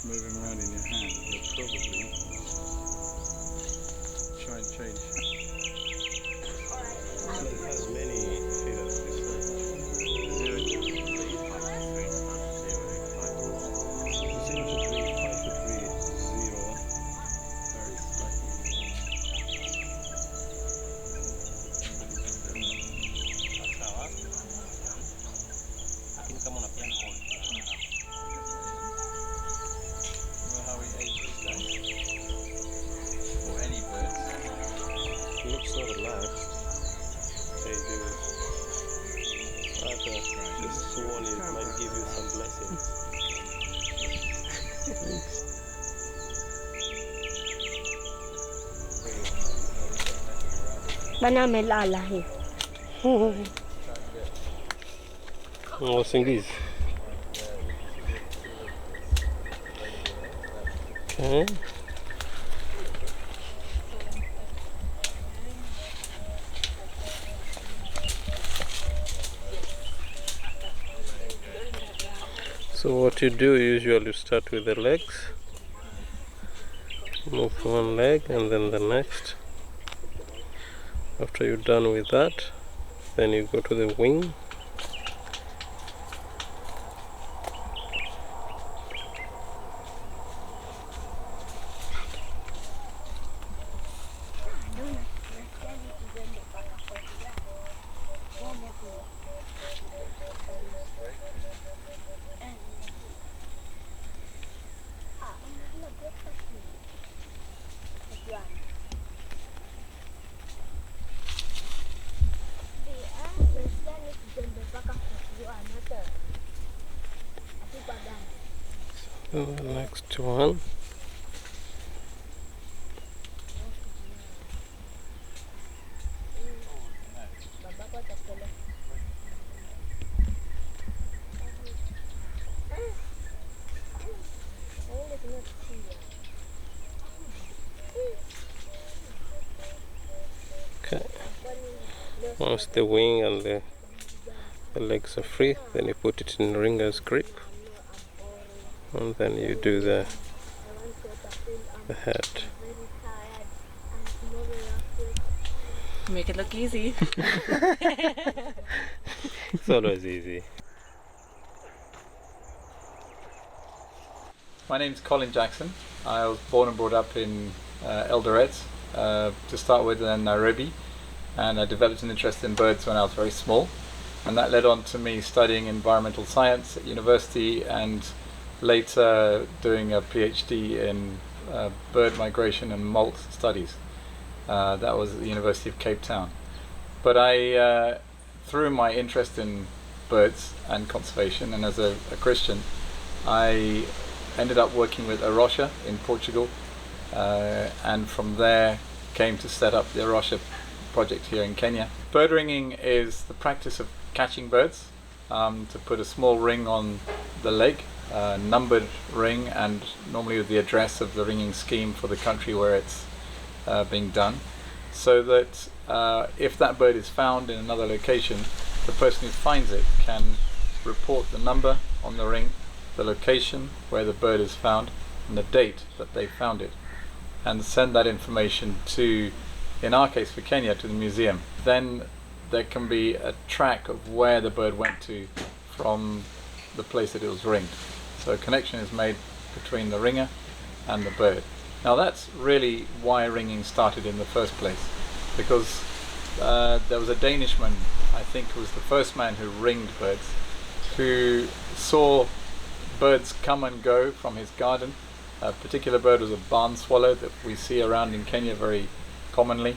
just move him around in your hand, you'll probably try and change. So it has many feeders, this one. 0 to 3, 5 to 3, 0 to 3, 5 to 3, 0. Very slightly. Sawa. Lakini kama unapeana hold. Well, how we age these guys? Or any birds? Looks so relaxed. They do. But this one it might give you some blessings. Bana melalahi. Oh, Singhis. Okay. So what you do usually start with the legs, move one leg and then the next. After you're done with that, then you go to the wing. And the next one. Okay. Once the wing and the legs are free, then you put it in ringer's grip, and then you do the head. Make it look easy. It's always easy. My name's Colin Jackson. I was born and brought up in Eldoret to start with, and then Nairobi, and I developed an interest in birds when I was very small, and that led on to me studying environmental science at university and later doing a PhD in bird migration and molt studies. That was at the University of Cape Town. But I, through my interest in birds and conservation, and as a Christian, I ended up working with A Rocha in Portugal, and from there came to set up the A Rocha project here in Kenya. Bird ringing is the practice of catching birds, to put a small ring on the leg, numbered ring, and normally with the address of the ringing scheme for the country where it's being done, so that if that bird is found in another location, the person who finds it can report the number on the ring, the location where the bird is found, and the date that they found it, and send that information to, in our case for Kenya, to the museum. Then there can be a track of where the bird went to from the place that it was ringed. So a connection is made between the ringer and the bird. Now that's really why ringing started in the first place, because there was a Danishman, I think was the first man who ringed birds, who saw birds come and go from his garden. A particular bird was a barn swallow that we see around in Kenya very commonly,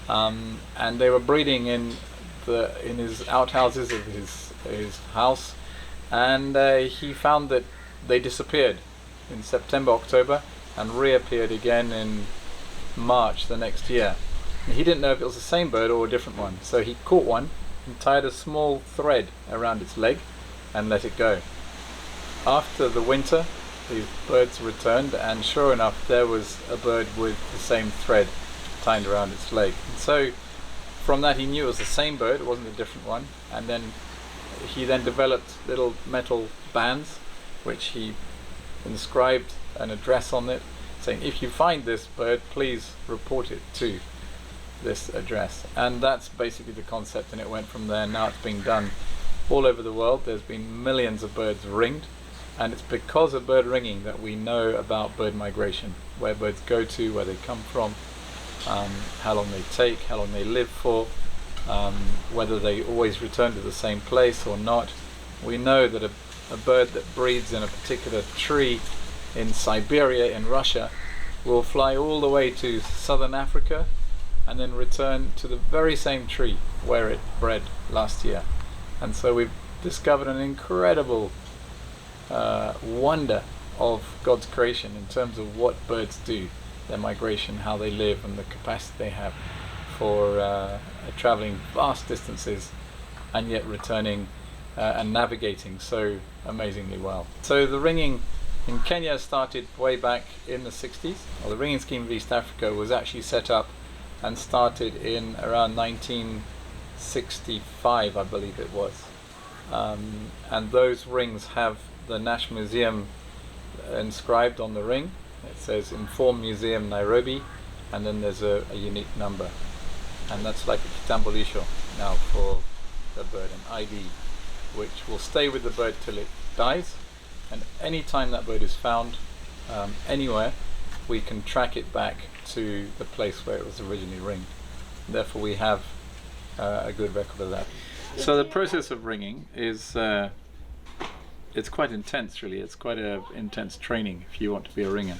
and they were breeding in his outhouses of his house, and he found that they disappeared in September, October, and reappeared again in March the next year. And he didn't know if it was the same bird or a different one, so he caught one and tied a small thread around its leg and let it go. After the winter, these birds returned, and sure enough, there was a bird with the same thread tied around its leg. And so from that he knew it was the same bird, it wasn't a different one, and then he developed little metal bands which he inscribed an address on it saying, if you find this bird, please report it to this address. And that's basically the concept, and it went from there. Now it's being done all over the world. There's been millions of birds ringed, and it's because of bird ringing that we know about bird migration, where birds go to, where they come from, how long they take, how long they live for, whether they always return to the same place or not. We know that a bird that breeds in a particular tree in Siberia in Russia will fly all the way to southern Africa and then return to the very same tree where it bred last year. And so we've discovered an incredible wonder of God's creation in terms of what birds do, their migration, how they live, and the capacity they have for traveling vast distances and yet returning and navigating so amazingly well. So the ringing in Kenya started way back in the 60s. Well, the ringing scheme of East Africa was actually set up and started in around 1965, I believe it was. And those rings have the National Museum inscribed on the ring. It says Inform Museum Nairobi, and then there's a unique number. And that's like a kitambulisho now for the bird, an ID, which will stay with the bird till it dies. And any time that bird is found anywhere, we can track it back to the place where it was originally ringed. Therefore, we have a good record of that. So the process of ringing is it's quite intense, really. It's quite an intense training if you want to be a ringer.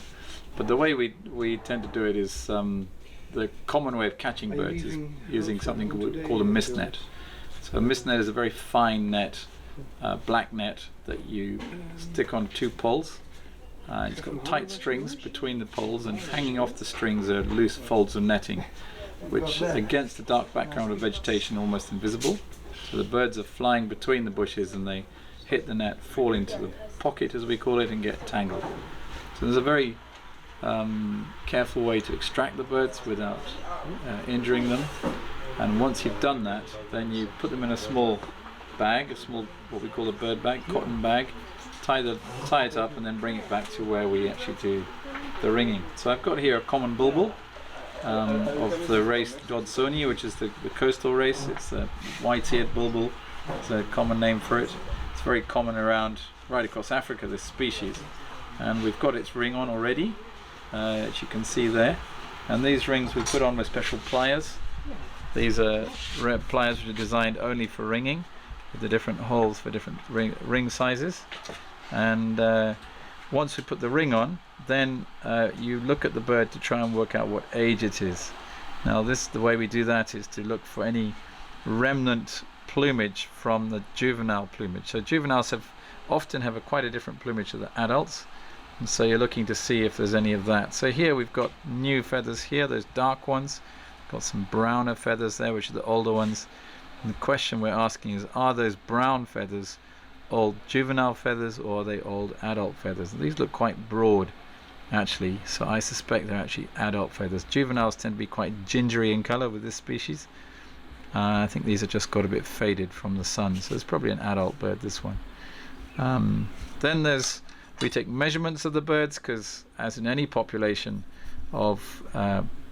But the way we tend to do it is the common way of catching birds is using something called a mist net. So a mist net is a very fine net, black net that you stick on two poles. It's got tight strings between the poles, and hanging off the strings are loose folds of netting, which against the dark background of vegetation are almost invisible. So the birds are flying between the bushes and they hit the net, fall into the pocket as we call it, and get tangled. So there's a very careful way to extract the birds without injuring them. And once you've done that, then you put them in a small bag, a small, what we call a bird bag, cotton bag, tie it up and then bring it back to where we actually do the ringing. So I've got here a common bulbul of the race Dodsoni, which is the coastal race. It's a white-eared bulbul. It's a common name for it. It's very common right across Africa, this species. And we've got its ring on already, as you can see there. And these rings we put on with special pliers. These are pliers which are designed only for ringing, with the different holes for different ring sizes. And once we put the ring on, then you look at the bird to try and work out what age it is. Now the way we do that is to look for any remnant plumage from the juvenile plumage. So juveniles often have quite a different plumage to the adults, and so you're looking to see if there's any of that. So here we've got new feathers here, those dark ones, got some browner feathers there, which are the older ones. And the question we're asking is, are those brown feathers old juvenile feathers or are they old adult feathers? And these look quite broad actually, so I suspect they're actually adult feathers. Juveniles tend to be quite gingery in colour with this species. I think these have just got a bit faded from the sun, so it's probably an adult bird, this one. Then we take measurements of the birds, because as in any population of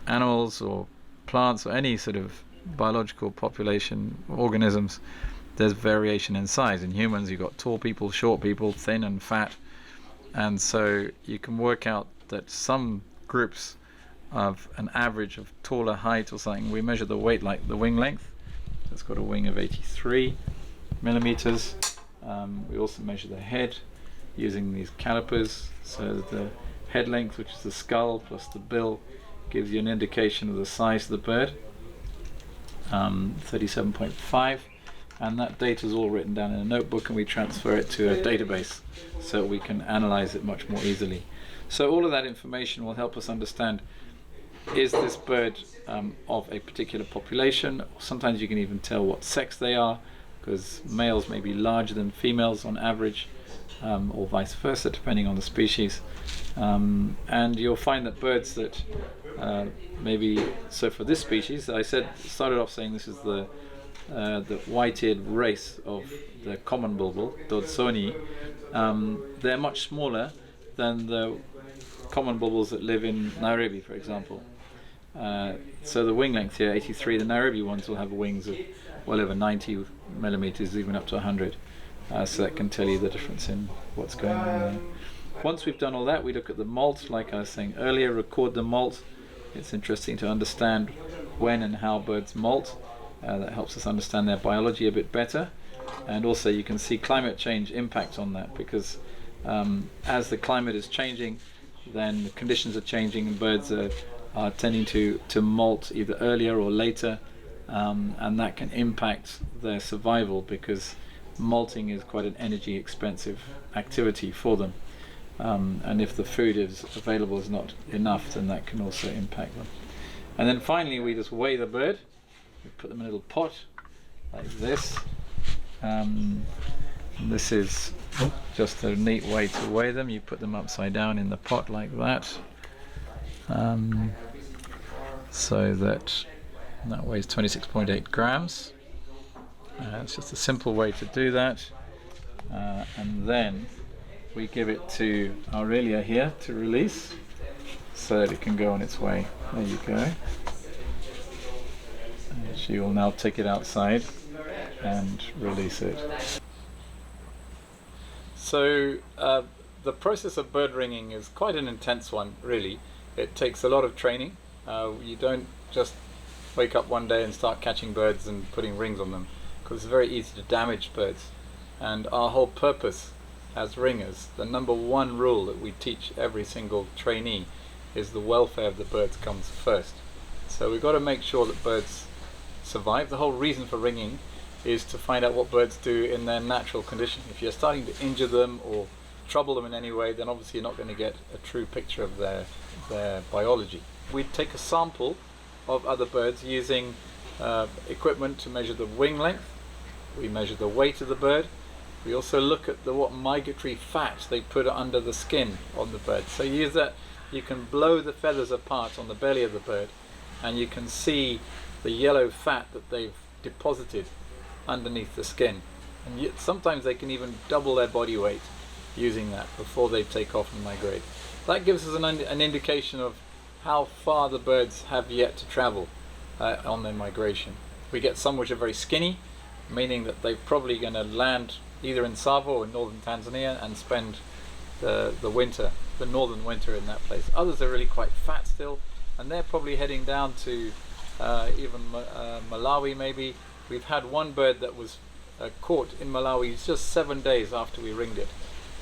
animals or plants or any sort of biological population organisms, there's variation in size. In humans you've got tall people, short people, thin and fat, and so you can work out that some groups of an average of taller height or something, we measure the weight, like the wing length. So it's got a wing of 83 millimeters. We also measure the head using these calipers, so the head length, which is the skull plus the bill, gives you an indication of the size of the bird. 37.5, and that data is all written down in a notebook, and we transfer it to a database so we can analyze it much more easily. So all of that information will help us understand, is this bird of a particular population? Sometimes you can even tell what sex they are, because males may be larger than females on average, or vice versa, depending on the species. And you'll find that birds that maybe, so for this species, I started off saying this is the white-eared race of the common bulbul, Dodsoni. They're much smaller than the common baubles that live in Nairobi, for example. So the wing length here, 83, the Nairobi ones will have wings of well over 90 millimeters, even up to 100. So that can tell you the difference in what's going on there. Once we've done all that, we look at the molt, like I was saying earlier, record the molt. It's interesting to understand when and how birds molt. That helps us understand their biology a bit better. And also you can see climate change impact on that, because as the climate is changing, then the conditions are changing and birds are tending to molt either earlier or later, and that can impact their survival, because molting is quite an energy expensive activity for them, and if the food is available is not enough, then that can also impact them. And then finally we just weigh the bird. We put them in a little pot like this. This is just a neat way to weigh them. You put them upside down in the pot like that, so that weighs 26.8 grams. It's just a simple way to do that, and then we give it to Aurelia here to release, so that it can go on its way. There you go. And she will now take it outside and release it. So the process of bird ringing is quite an intense one, really. It takes a lot of training. You don't just wake up one day and start catching birds and putting rings on them, because it's very easy to damage birds. And our whole purpose as ringers, the number one rule that we teach every single trainee, is the welfare of the birds comes first. So we've got to make sure that birds survive. The whole reason for ringing is to find out what birds do in their natural condition. If you're starting to injure them or trouble them in any way, then obviously you're not going to get a true picture of their biology. We take a sample of other birds using equipment to measure the wing length. We measure the weight of the bird. We also look at what migratory fat they put under the skin on the bird. So you use that, you can blow the feathers apart on the belly of the bird, and you can see the yellow fat that they've deposited underneath the skin. And yet sometimes they can even double their body weight using that before they take off and migrate. That gives us an indication of how far the birds have yet to travel on their migration. We get some which are very skinny, meaning that they're probably going to land either in Tsavo or in northern Tanzania and spend the winter, the northern winter, in that place. Others are really quite fat still, and they're probably heading down to even Malawi maybe. We've had one bird that was caught in Malawi just 7 days after we ringed it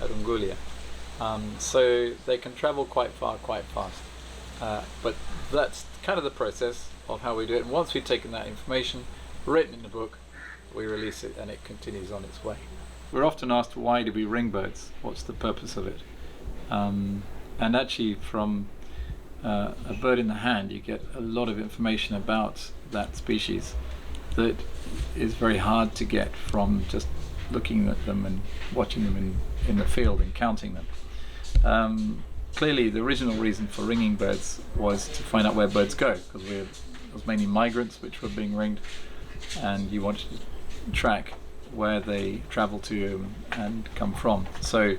at Ungulia. So they can travel quite far, quite fast. But that's kind of the process of how we do it. And once we've taken that information, written in the book, we release it and it continues on its way. We're often asked, why do we ring birds? What's the purpose of it? And actually from a bird in the hand, you get a lot of information about that species that is very hard to get from just looking at them and watching them in the field and counting them. Clearly the original reason for ringing birds was to find out where birds go, because it was mainly migrants which were being ringed, and you wanted to track where they travel to and come from. So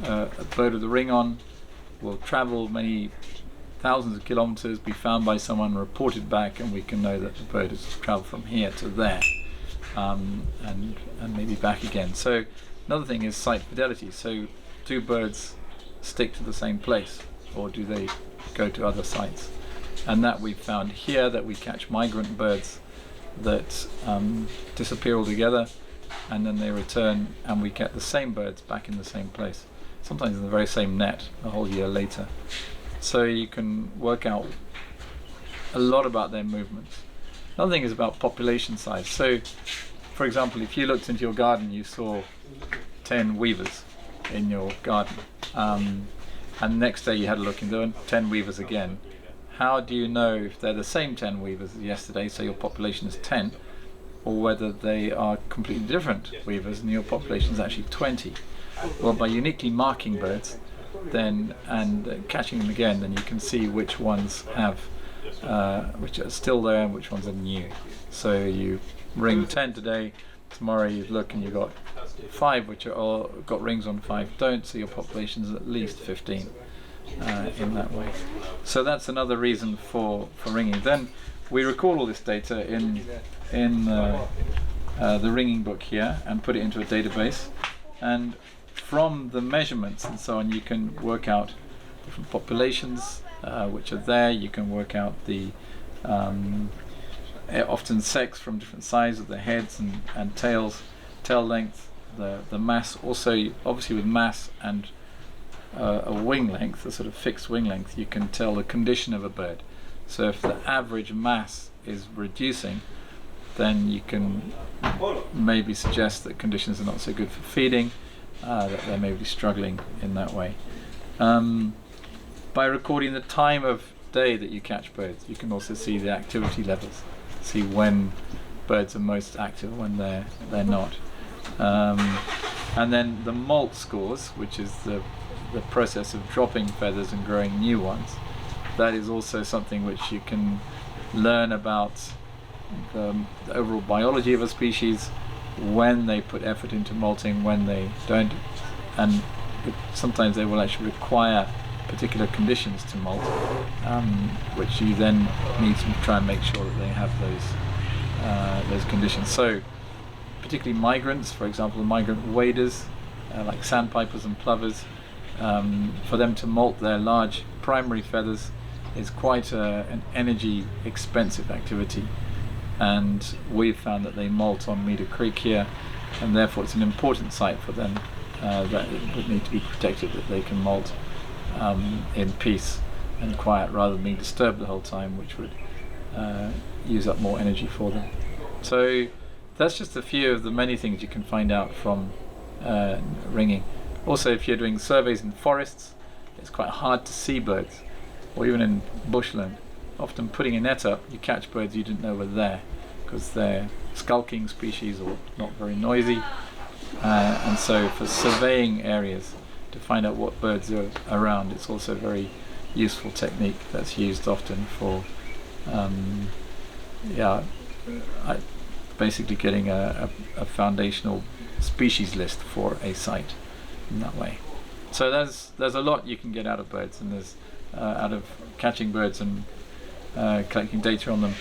a bird with a ring on will travel many thousands of kilometers, be found by someone, reported back, and we can know that the bird has travelled from here to there, and maybe back again. So another thing is site fidelity. So do birds stick to the same place, or do they go to other sites? And that we've found here, that we catch migrant birds that disappear altogether, and then they return and we get the same birds back in the same place, sometimes in the very same net a whole year later. So you can work out a lot about their movements. Another thing is about population size. So for example, if you looked into your garden, you saw 10 weavers in your garden, and the next day you had a look and there were 10 weavers again. How do you know if they're the same 10 weavers as yesterday, so your population is 10, or whether they are completely different weavers and your population is actually 20? Well, by uniquely marking birds then and catching them again, then you can see which ones have which are still there and which ones are new. So you ring 10 today, tomorrow you look and you've got 5 which are all got rings on 5 don't, so your population is at least 15 in that way. So that's another reason for ringing. Then we record all this data in the ringing book here and put it into a database, and from the measurements and so on you can work out different populations which are there. You can work out the often sex from different sizes of the heads and tails, tail length, the mass. Also, obviously with mass and a wing length, a sort of fixed wing length, you can tell the condition of a bird. So if the average mass is reducing, then you can maybe suggest that conditions are not so good for feeding, that they may be struggling in that way. By recording the time of day that you catch birds, you can also see the activity levels, see when birds are most active, when they're not. And then the molt scores, which is the process of dropping feathers and growing new ones. That is also something which you can learn about the overall biology of a species, when they put effort into molting, when they don't, and sometimes they will actually require particular conditions to molt, which you then need to try and make sure that they have those conditions. So particularly migrants, for example, migrant waders like sandpipers and plovers, for them to molt their large primary feathers is quite an energy expensive activity, and we've found that they molt on Meader Creek here, and therefore it's an important site for them that it would need to be protected, that they can molt in peace and quiet rather than being disturbed the whole time, which would use up more energy for them. So that's just a few of the many things you can find out from ringing. Also, if you're doing surveys in forests, it's quite hard to see birds, or even in bushland. Often putting a net up, you catch birds you didn't know were there because they're skulking species or not very noisy, and so for surveying areas to find out what birds are around, it's also a very useful technique that's used often for basically getting a foundational species list for a site in that way. So there's a lot you can get out of birds, and there's out of catching birds and collecting data on them,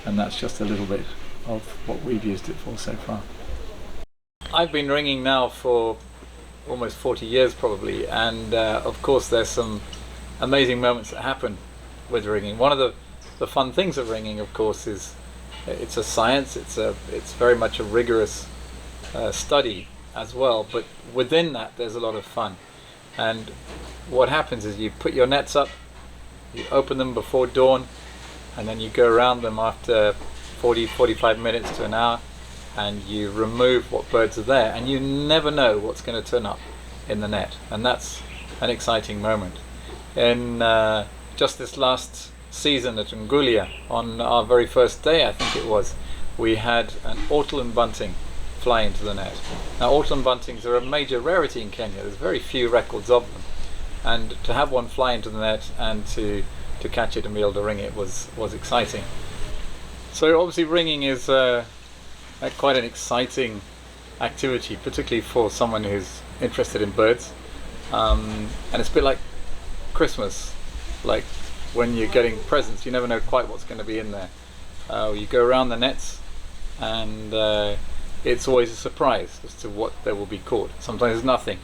and that's just a little bit of what we've used it for so far. I've been ringing now for almost 40 years probably, and of course there's some amazing moments that happen with ringing. One of the fun things of ringing, of course, is it's a science. It's very much a rigorous study as well, but within that there's a lot of fun. And what happens is you put your nets up, you open them before dawn, and then you go around them after 40-45 minutes to an hour, and you remove what birds are there, and you never know what's going to turn up in the net, and that's an exciting moment. In just this last season at Ungulia, on our very first day I think it was, we had an ortolan bunting fly into the net. Now ortolan buntings are a major rarity in Kenya. There's very few records of them, and to have one fly into the net and to catch it and be able to ring it was exciting. So obviously ringing is quite an exciting activity, particularly for someone who's interested in birds, and it's a bit like Christmas, like when you're getting presents, you never know quite what's going to be in there. You go around the nets, and it's always a surprise as to what there will be caught. Sometimes there's nothing,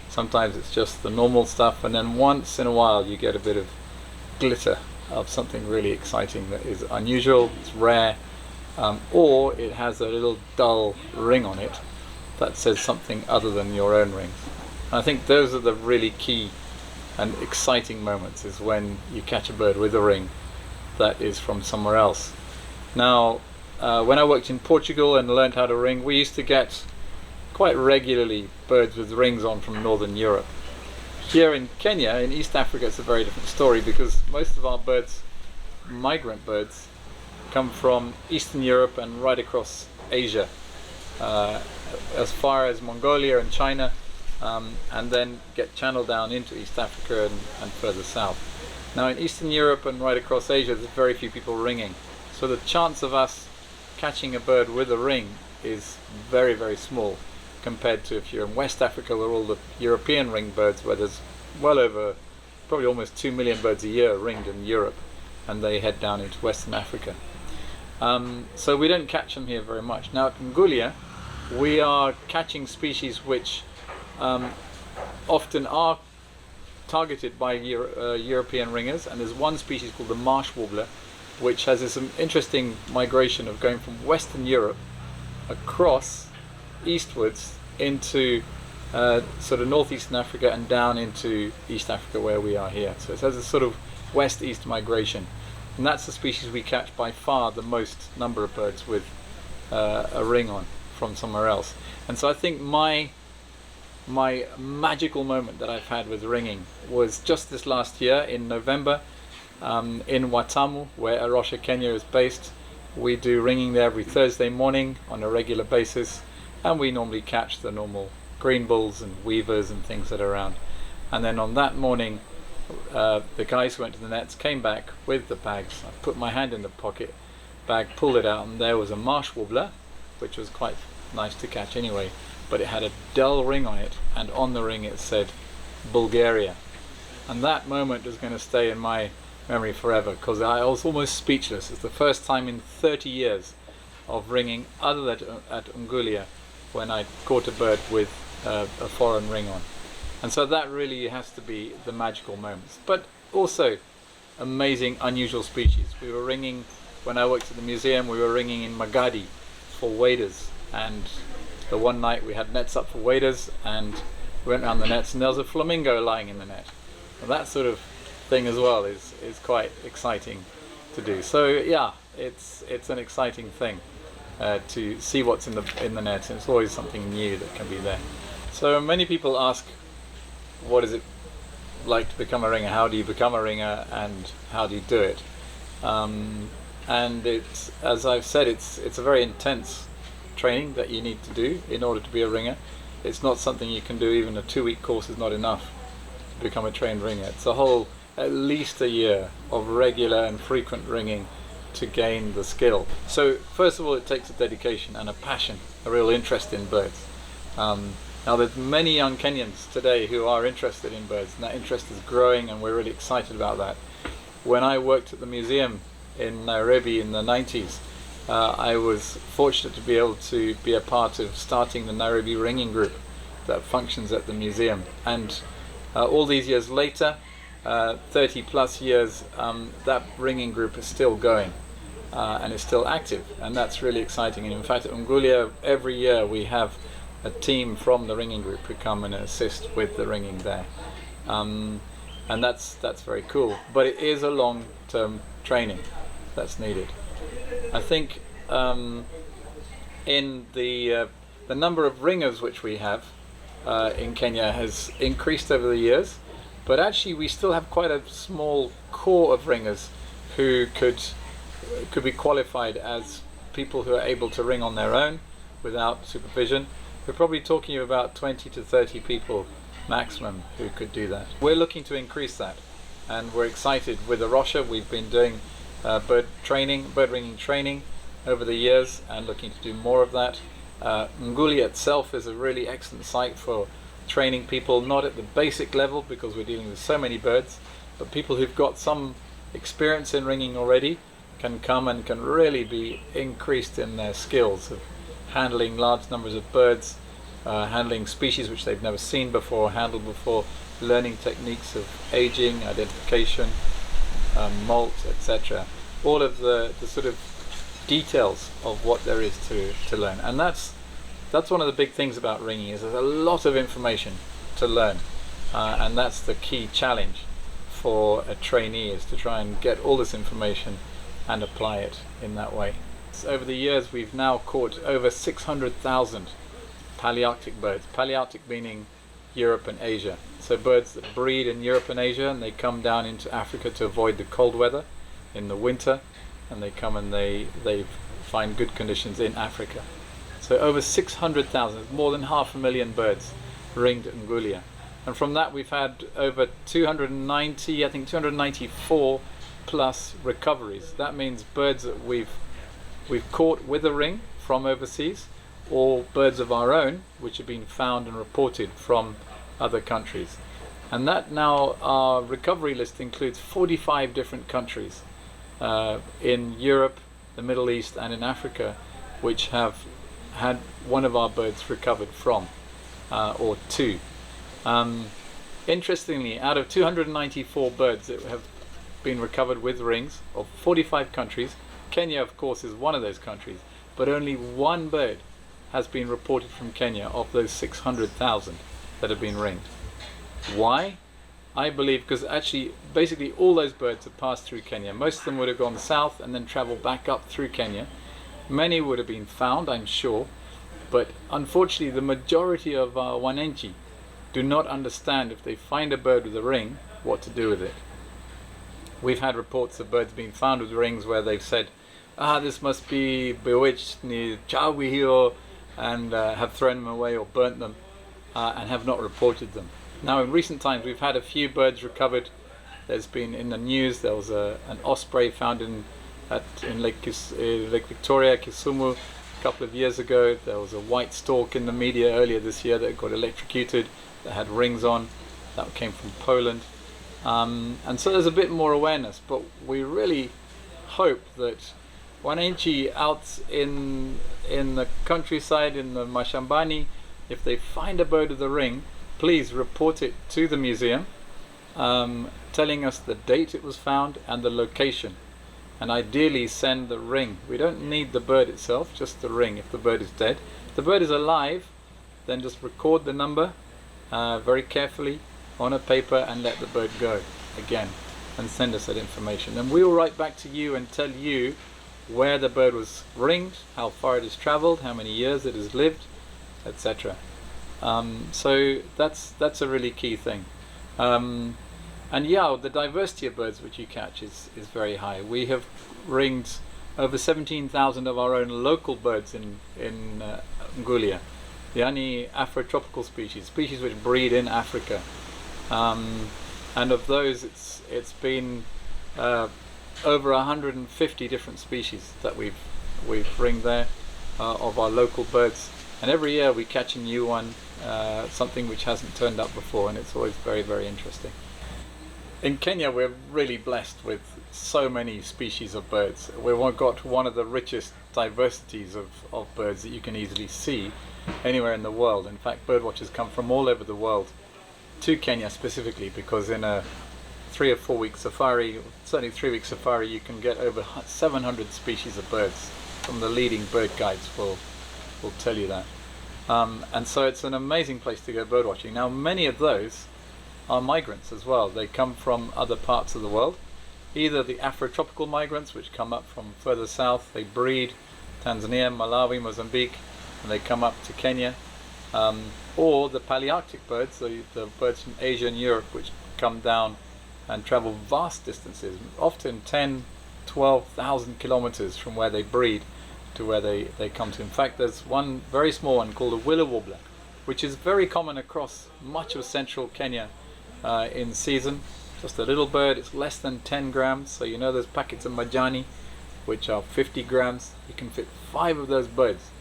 sometimes it's just the normal stuff, and then once in a while you get a bit of glitter of something really exciting that is unusual, it's rare, or it has a little dull ring on it that says something other than your own rings. And I think those are the really key and exciting moments, is when you catch a bird with a ring that is from somewhere else. Now, when I worked in Portugal and learned how to ring, we used to get quite regularly birds with rings on from Northern Europe. Here in Kenya, in East Africa, it's a very different story, because most of our birds, migrant birds, come from Eastern Europe and right across Asia, as far as Mongolia and China, and then get channeled down into East Africa and further south. Now in Eastern Europe and right across Asia, there's very few people ringing, so the chance of us catching a bird with a ring is very, very small. compared to if you're in West Africa, where all the European ringed birds, where there's well over, probably almost 2 million birds a year ringed in Europe, and they head down into Western Africa. So we don't catch them here very much. Now at Ngulia, we are catching species which often are targeted by European ringers, and there's one species called the marsh warbler, which has this interesting migration of going from Western Europe across eastwards into sort of northeastern Africa and down into East Africa where we are here. So it has a sort of west-east migration, and that's the species we catch by far the most number of birds with a ring on from somewhere else. And so I think my magical moment that I've had with ringing was just this last year in November in Watamu, where Arusha, Kenya is based. We do ringing there every Thursday morning on a regular basis, and we normally catch the normal green bulls and weavers and things that are around. And then on that morning, the guys who went to the nets came back with the bags. I put my hand in the pocket bag, pulled it out, and there was a marsh warbler, which was quite nice to catch anyway, but it had a dull ring on it, and on the ring it said Bulgaria. And that moment is going to stay in my memory forever, because I was almost speechless. It's the first time in 30 years of ringing, other than at Ngulia, when I caught a bird with a foreign ring on. And so that really has to be the magical moments. But also amazing, unusual species. We were ringing, when I worked at the museum, we were ringing in Magadi for waders, and the one night we had nets up for waders, and we went around the nets, and there was a flamingo lying in the net. And that sort of thing as well is quite exciting to do. So yeah, it's an exciting thing to see what's in the net, and it's always something new that can be there. So many people ask, what is it like to become a ringer? How do you become a ringer, and how do you do it? And it's, as I've said, it's a very intense training that you need to do in order to be a ringer. It's not something you can do. Even a 2-week course is not enough to become a trained ringer. It's a whole, at least a year of regular and frequent ringing to gain the skill. So first of all, it takes a dedication and a passion, a real interest in birds. Now there's many young Kenyans today who are interested in birds, and that interest is growing, and we're really excited about that. When I worked at the museum in Nairobi in the 90s, I was fortunate to be able to be a part of starting the Nairobi ringing group that functions at the museum. And all these years later, 30 plus years, that ringing group is still going and is still active, and that's really exciting. And in fact, at Ngulia, every year we have a team from the ringing group who come and assist with the ringing there, and that's very cool. But it is a long-term training that's needed. I think in the number of ringers which we have in Kenya has increased over the years, but actually we still have quite a small core of ringers who could be qualified as people who are able to ring on their own without supervision. We're probably talking about 20 to 30 people maximum who could do that. We're looking to increase that, and we're excited with Arusha. We've been doing bird ringing training over the years, and looking to do more of that. Ngulia itself is a really excellent site for training people, not at the basic level because we're dealing with so many birds, but people who've got some experience in ringing already can come and can really be increased in their skills of handling large numbers of birds, handling species which they've never seen before, handled before, learning techniques of aging, identification, molt, etc. All of the sort of details of what there is to learn. And that's one of the big things about ringing, is there's a lot of information to learn, and that's the key challenge for a trainee, is to try and get all this information and apply it in that way. So over the years we've now caught over 600,000 Palearctic birds, Palearctic meaning Europe and Asia. So birds that breed in Europe and Asia, and they come down into Africa to avoid the cold weather in the winter, and they come and they find good conditions in Africa. So over 600,000, more than 500,000 birds ringed at Ngulia. And from that we've had over 290, I think 294 plus recoveries. That means birds that we've caught with a ring from overseas, or birds of our own which have been found and reported from other countries. And that now, our recovery list includes 45 different countries in Europe, the Middle East and in Africa, which have had one of our birds recovered from, or two. Interestingly, out of 294 birds that have been recovered with rings of 45 countries, Kenya of course is one of those countries, but only one bird has been reported from Kenya of those 600,000 that have been ringed. Why? I believe because actually basically all those birds have passed through Kenya. Most of them would have gone south and then travelled back up through Kenya. Many would have been found, I'm sure, but unfortunately the majority of our wananchi do not understand, if they find a bird with a ring, what to do with it. We've had reports of birds being found with rings where they've said, this must be bewitched, ni chawi hiyo, and have thrown them away or burnt them, and have not reported them. Now in recent times we've had a few birds recovered. There's been in the news, there was an osprey found in Lake Victoria, Kisumu, a couple of years ago. There was a white stork in the media earlier this year that got electrocuted, that had rings on, that came from Poland. And so there's a bit more awareness, but we really hope that wananchi out in the countryside, in the mashambani, if they find a bird with a ring, please report it to the museum, telling us the date it was found and the location, and ideally send the ring. We don't need the bird itself, just the ring if the bird is dead. If the bird is alive, then just record the number very carefully on a paper and let the bird go again, and send us that information, and we will write back to you and tell you where the bird was ringed, how far it has travelled, how many years it has lived, etc. So that's a really key thing. And yeah, the diversity of birds which you catch is very high. We have ringed over 17,000 of our own local birds in Ngulia, the only Afrotropical species which breed in Africa. And of those, it's been over 150 different species that we've ringed there of our local birds. And every year we catch a new one, something which hasn't turned up before, and it's always very, very interesting. In Kenya, we're really blessed with so many species of birds. We've got one of the richest diversities of birds that you can easily see anywhere in the world. In fact, birdwatchers come from all over the world to Kenya specifically, because in a 3 or 4 week safari, certainly 3 week safari, you can get over 700 species of birds. From the leading bird guides will tell you that. And so it's an amazing place to go bird watching. Now many of those are migrants as well. They come from other parts of the world, either the Afrotropical migrants which come up from further south, they breed Tanzania, Malawi, Mozambique, and they come up to Kenya, or the Palearctic birds, the birds from Asia and Europe, which come down and travel vast distances, often 10-12,000 kilometers from where they breed to where they come to. In fact, there's one very small one called a willow warbler, which is very common across much of central Kenya in season. Just a little bird, it's less than 10 grams, so you know those packets of majani which are 50 grams, you can fit 5 of those birds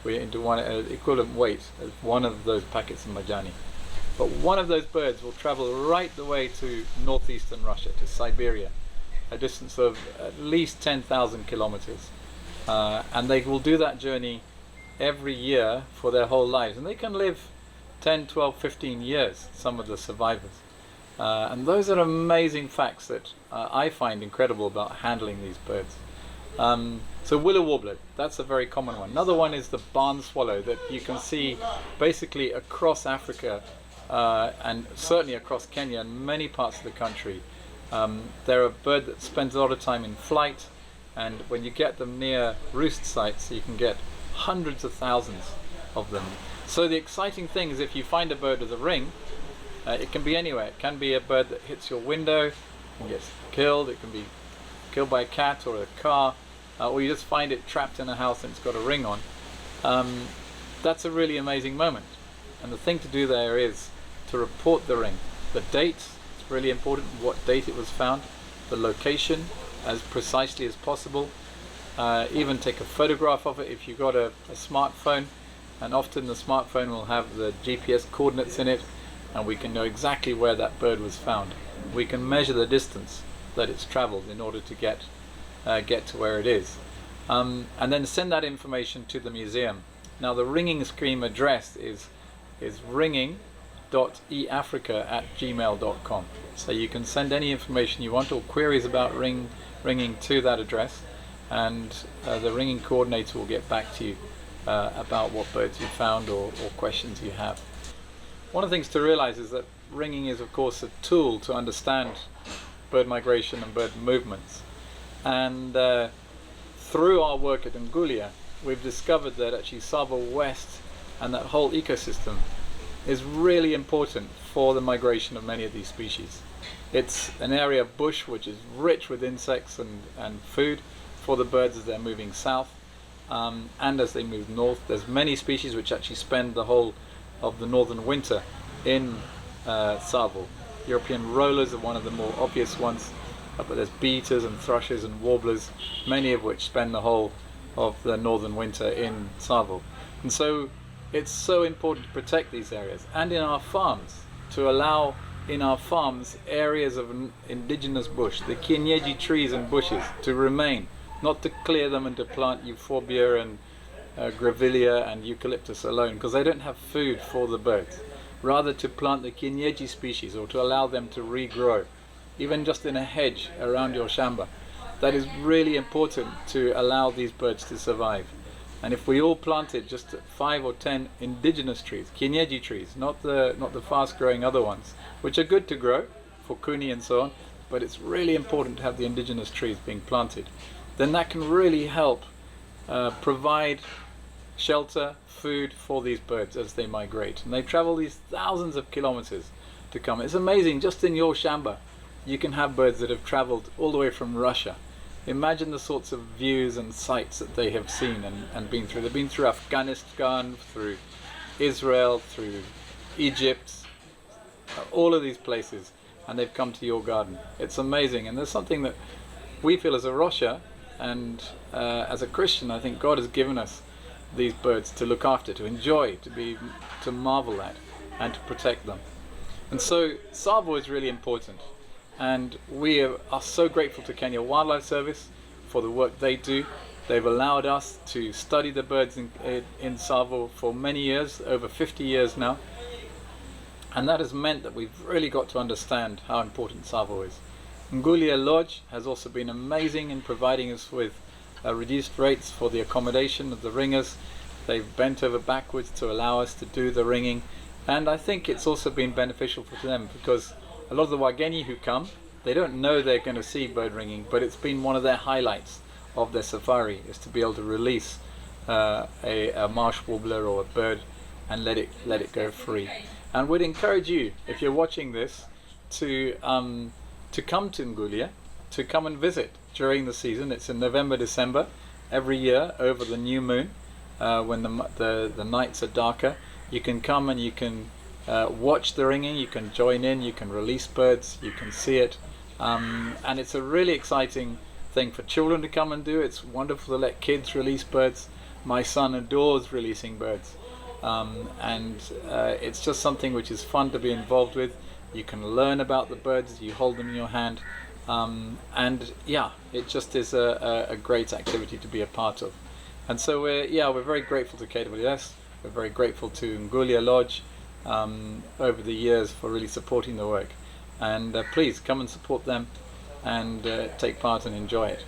into one equivalent weight as one of those packets of majani. But one of those birds will travel right the way to northeastern Russia, to Siberia, a distance of at least 10,000 kilometers. And they will do that journey every year for their whole lives, and they can live 10, 12, 15 years, some of the survivors. And those are amazing facts that I find incredible about handling these birds. So willow warbler, that's a very common one. Another one is the barn swallow that you can see basically across Africa, and certainly across Kenya and many parts of the country. They're a bird that spends a lot of time in flight, and when you get them near roost sites, you can get hundreds of thousands of them. So the exciting thing is, if you find a bird with a ring, it can be anywhere. It can be a bird that hits your window and gets killed. It can be killed by a cat or a car, or you just find it trapped in a house and it's got a ring on. That's a really amazing moment. And the thing to do there is to report the ring. The date, it's really important, what date it was found, the location as precisely as possible. Even take a photograph of it if you've got a smartphone, and often the smartphone will have the GPS coordinates in it, and we can know exactly where that bird was found. We can measure the distance that it's traveled in order to get to where it is, and then send that information to the museum. Now the ringing scheme address is ringing.eafrica@gmail.com, so you can send any information you want or queries about ringing to that address, and the ringing coordinator will get back to you about what birds you found or questions you have. One of the things to realize is that ringing is of course a tool to understand bird migration and bird movements, and through our work at Ngulia we've discovered that actually Tsavo West and that whole ecosystem is really important for the migration of many of these species. It's an area of bush which is rich with insects and food for the birds as they're moving south, and as they move north. There's many species which actually spend the whole of the northern winter in Tsavo. European rollers are one of the more obvious ones, but there's beaters and thrushes and warblers, many of which spend the whole of the northern winter in Tsavo. And so it's so important to protect these areas, and in our farms, to allow in our farms areas of indigenous bush, the kienyeji trees and bushes, to remain, not to clear them and to plant euphorbia and grevillea and eucalyptus alone, because they don't have food for the birds. Rather to plant the kienyeji species, or to allow them to regrow, even just in a hedge around your shamba. That is really important to allow these birds to survive. And if we all planted just 5 or 10 indigenous trees, kienyeji trees, not the fast-growing other ones, which are good to grow for kuni and so on, but it's really important to have the indigenous trees being planted, then that can really help provide shelter, food for these birds as they migrate. And they travel these thousands of kilometers to come. It's amazing, just in your shamba you can have birds that have traveled all the way from Russia. Imagine the sorts of views and sights that they have seen and been through. They've been through Afghanistan, through Israel, through Egypt, all of these places, and they've come to your garden. It's amazing, and there's something that we feel as a Rocha and as a Christian, I think God has given us these birds to look after, to enjoy, to marvel at, and to protect them. And so Tsavo is really important. And we are so grateful to Kenya Wildlife Service for the work they do. They've allowed us to study the birds in Tsavo for many years, over 50 years now. And that has meant that we've really got to understand how important Tsavo is. Ngulia Lodge has also been amazing in providing us with reduced rates for the accommodation of the ringers. They've bent over backwards to allow us to do the ringing. And I think it's also been beneficial for them, because a lot of the Wageni who come, they don't know they're going to see bird ringing, but it's been one of their highlights of their safari, is to be able to release a marsh warbler or a bird and let it go free. And we'd encourage you, if you're watching this, to come to Ngulia, to come and visit during the season. It's in November, December every year over the new moon, when the nights are darker. You can come and you can watch the ringing, you can join in, you can release birds, you can see it, and it's a really exciting thing for children to come and do. It's wonderful to let kids release birds. My son adores releasing birds, and it's just something which is fun to be involved with. You can learn about the birds as you hold them in your hand, and yeah, it just is a great activity to be a part of. And so we're very grateful to KWS. We're very grateful to Ngulia Lodge over the years for really supporting the work, and please come and support them and take part and enjoy it.